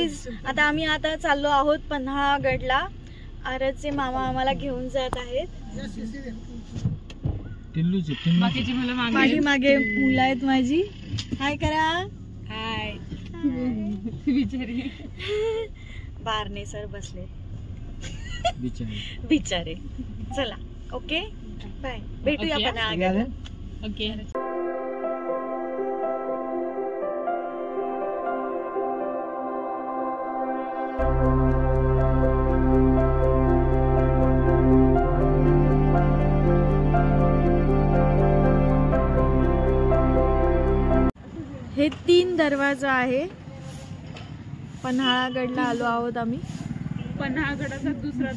Guys आता आम्ही चाललो आहोत पन्हाळगडला. आरजचे मामा आम्हाला घेऊन जात आहेत. पाठीमागे मुलं आहेत माझी. हाय करा. हाय. बिचारी बारणे सर बसले बिचारे. चला ओके बाय, भेटूया पन्हाळगडला. ओके. हे 3 दरवाजा आहे. पन्हाळगडला आलो आहोत आम्ही. पन्हाळगडाचा दुसरा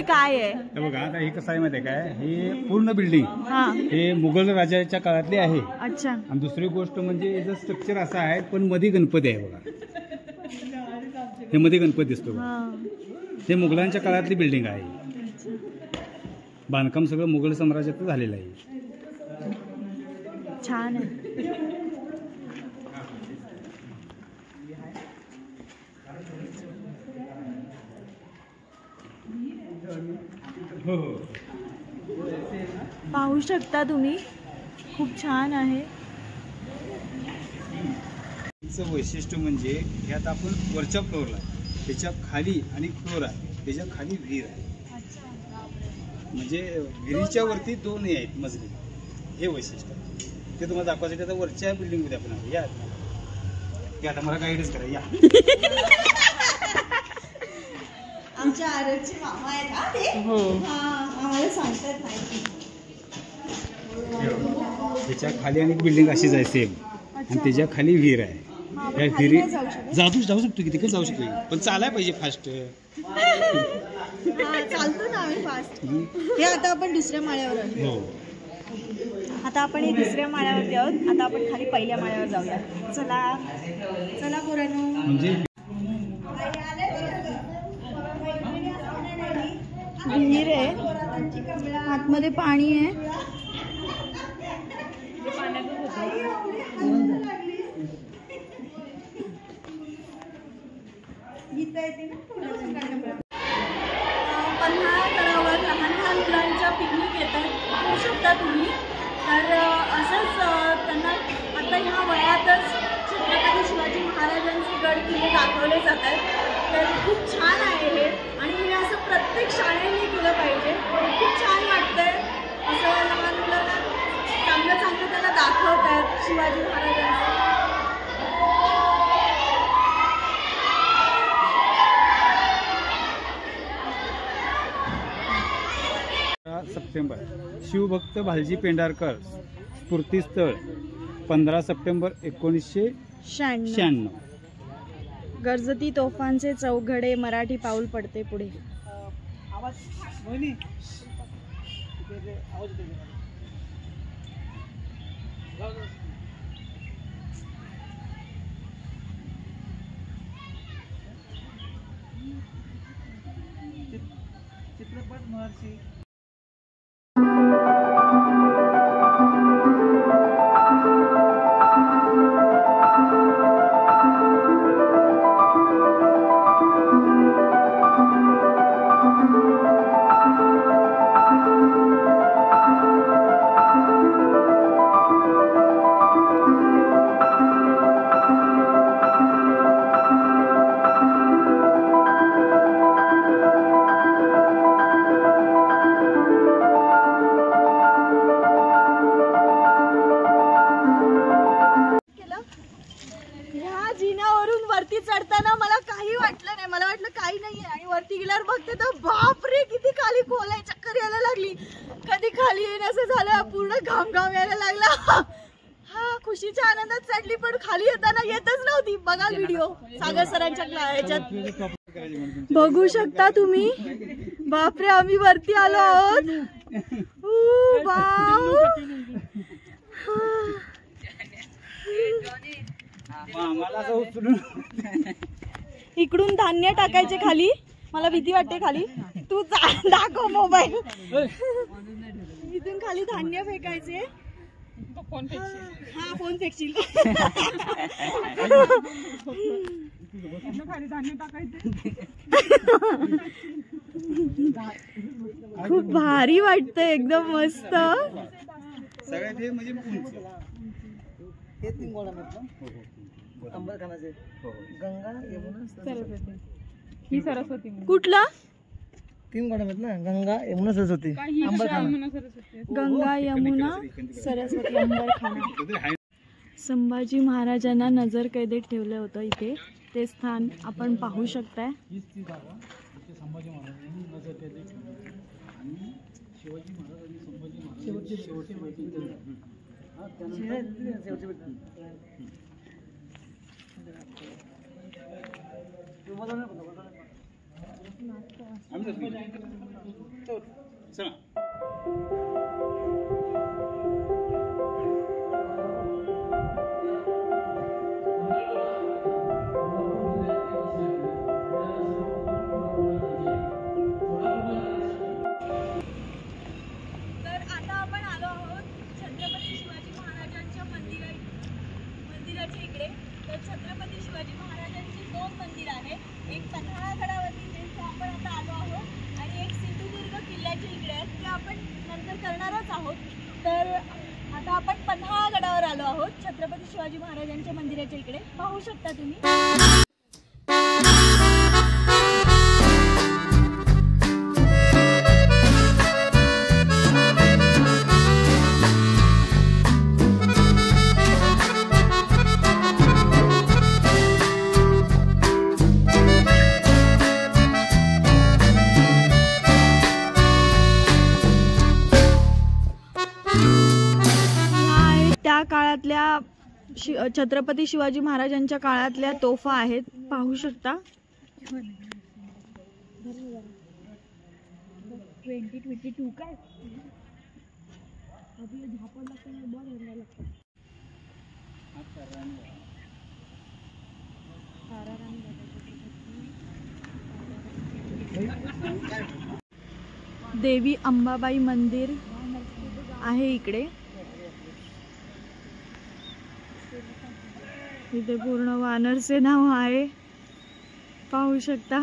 काय आहे बघा. आता हे कसं आहे माहिती आहे काय, हे पूर्ण बिल्डिंग हे मुघल राजाच्या काळातली आहे. अच्छा. आणि दुसरी गोष्ट म्हणजे याचं स्ट्रक्चर असं आहे, पण मध्ये गणपती आहे बघा. हे मध्ये गणपती दिसतो. हे मुघलांच्या काळातली बिल्डिंग आहे. बांधकाम सगळं मुघल साम्राज्यात झालेलं आहे. छान आहे. पाहू शकता तुम्ही, खूप छान आहे. वैशिष्ट्य म्हणजे ह्यात आपण वरच्या फ्लोअरला, त्याच्या खाली आणि फ्लोअर आहे, त्याच्या खाली विहीर आहे. म्हणजे विहिरीच्या वरती 2 आहेत मजले. हे वैशिष्ट्य ते तुम्हाला दाखवायसाठी आता वरच्या बिल्डिंग मध्ये आपण या. आता मला गाईडच करा या. आमच्या आरजचे मामा आहेत हा ते. हो. आम्हाला सांगतात माहिती. त्याच्या खाली आणि बिल्डिंग अशीच आहे सेम, आणि त्याच्या खाली विहीर आहे. या विहिरी जाऊ शकतो की तिकडे जाऊ शकतो, पण चालाय पाहिजे फास्ट. चालतो ना आम्ही फास्ट. हे आता आपण दुसऱ्या माळ्यावर आहोत. हो. आता आपण हे दुसऱ्या माळ्यावरती आहोत. आता आपण खाली पहिल्या माळ्यावर जाऊया. चला चला पोरांनो. म्हणजे विहीर आहे, आतमध्ये पाणी आहे. पन्हाळगडावर लहान लहान मुलांच्या पिकनिक येतात, होऊ शकता तुम्ही. तर असंच त्यांना आता ह्या वयातच छत्रपती शिवाजी महाराजांचे गड किल्ले दाखवले जातात. तर खूप छान आहे हे, आणि हे असं प्रत्येक शाळेने केलं पाहिजे. खूप छान वाटतंय. असं लहान मुलांना चांगलं चांगलं त्यांना दाखवतात शिवाजी महाराजांचं. सप्टेंबर शिवभक्त भालजी पेंढारकर स्फूर्तीस्थळ 15 सप्टेंबर 1996. गर्जती तोफांचे चौघडे, मराठी पाऊल पडते पुढे. चित्रपट महर्षी वरती चढताना मला काही वाटलं नाही. मला वाटलं काही नाहीये, आणि वरती गेल्यावर बघते तर बापरे किती खाली खोल आहे. चक्कर यायला लागली. कधी खाली येईन असं झालं. पूर्ण घाम घाम यायला लागला. हा खुशीच्या आनंदात चढली पण खाली येताना येतच नव्हती. बघा व्हिडिओ सागर सरांच्या ह्याच्यात बघू शकता तुम्ही. बापरे आम्ही वरती आलो आहोत. इकडून धान्य टाकायचे खाली. मला भीती वाटते खाली. तू दाखव मोबाईल. इथून खाली धान्य फेकायचे. हा फोन फेकशील. खूप भारी वाटतंय एकदम मस्त. सगळ्यात हे म्हणजे उंच. हे 3 गोडा म्हटलं अंबरखानाचे गंगा यमुना सरस्वती. ही सरस्वती कुठला 3 गोडा आहेत ना गंगा यमुना सरस्वती अंबरखाना. गंगा यमुना सरस्वती अंबरखाना. संभाजी महाराजांना नजर कैदेत ठेवलं होतं इथे. ते स्थान आपण पाहू शकताय. संभाजी महाराजांनी नजर कैदेत ठेवलं आणि शिवाजी महाराजांनी संभाजी महाराजांची शेवटची भेटी दिली. छत्रपती शिवाजी महाराजांची 2 मंदिर आहेत. एक पन्हाळगडावरती जिथे आपण आता आलो आहोत आणि एक सिंधुदुर्ग किल्ल्याच्या इकडे आहे. ते आपण नंतर करणारच आहोत. तर आता आपण पन्हाळगडावर आलो आहोत छत्रपती शिवाजी महाराजांच्या मंदिराच्या इकडे. पाहू शकता तुम्ही. त्या काळातल्या छत्रपती शिवाजी महाराजांच्या काळातल्या तोफा आहेत. पाहू शकता. 2022 काय देवी अंबाबाई मंदिर आहे इकडे. इथे पूर्ण वानरसे नाव आहे. पाहू शकता.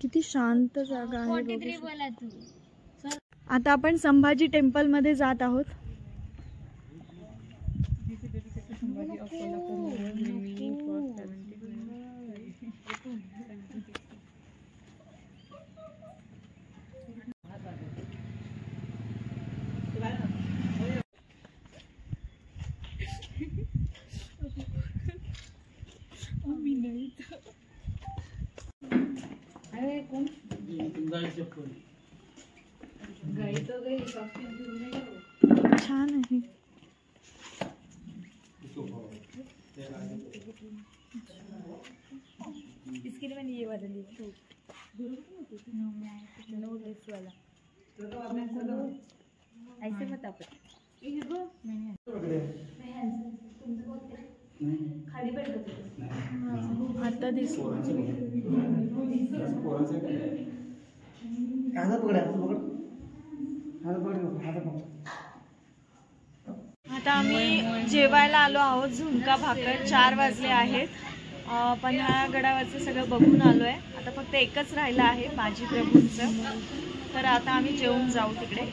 किती शांत जागा आहे. आता आपण संभाजी टेम्पल मध्ये जात आहोत. छान आहे. इसके लिए मैंने ये वाला लिया नो लेस वाला. ऐसे मत आप खाली बैठ आता दिसतो. आता आम्ही जेवायला आलो आहोत. झुणका भाकर 4 वाजले आहेत. पन्हाळगडावरचं सगळं बघून आलो आहे. आता फक्त एकच राहिलं आहे बाजी प्रभूंचं. तर आता आम्ही जेवून जाऊ तिकडे.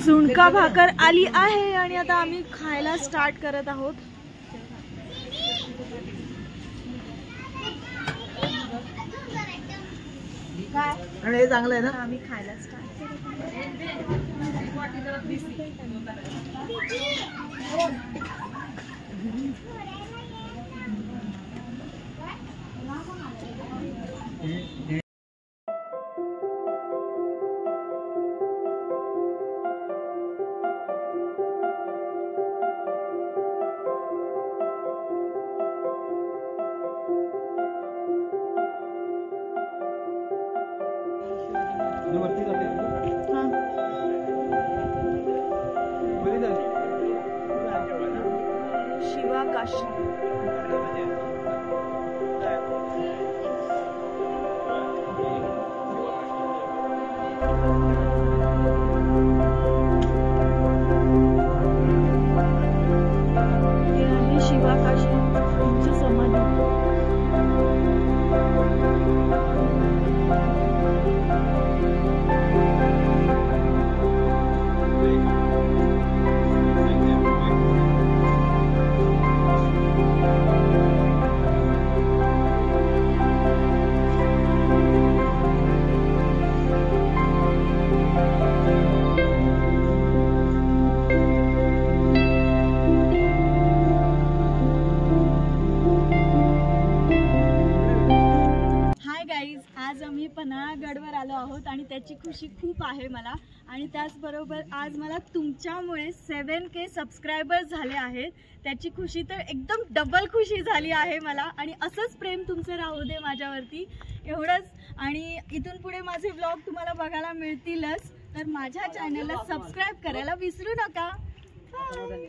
झुणका भाकर आली आहे आणि आता आम्ही खायला स्टार्ट करत आहोत. काय चांगलं आहे ना. आम्ही खायला स्टार्ट करत आहोत. वरती जाते शिवा काशी हे आहे शिवा काशी यांची समाधी. आज आम्ही पन्हाळगडवर आलो आहोत आणि त्याची खुशी खूप आहे मला. आणि त्याचबरोबर आज मला तुमच्यामुळे 7K सबस्क्रायबर्स झाले आहेत. त्याची खुशी तर एकदम डबल खुशी झाली आहे मला. आणि असंच प्रेम तुमचं राहू दे माझ्यावरती, एवढंच. आणि इथून पुढे माझे व्लॉग तुम्हाला बघायला मिळतीलच, तर माझ्या चॅनलला सबस्क्राईब करायला विसरू नका. बाय.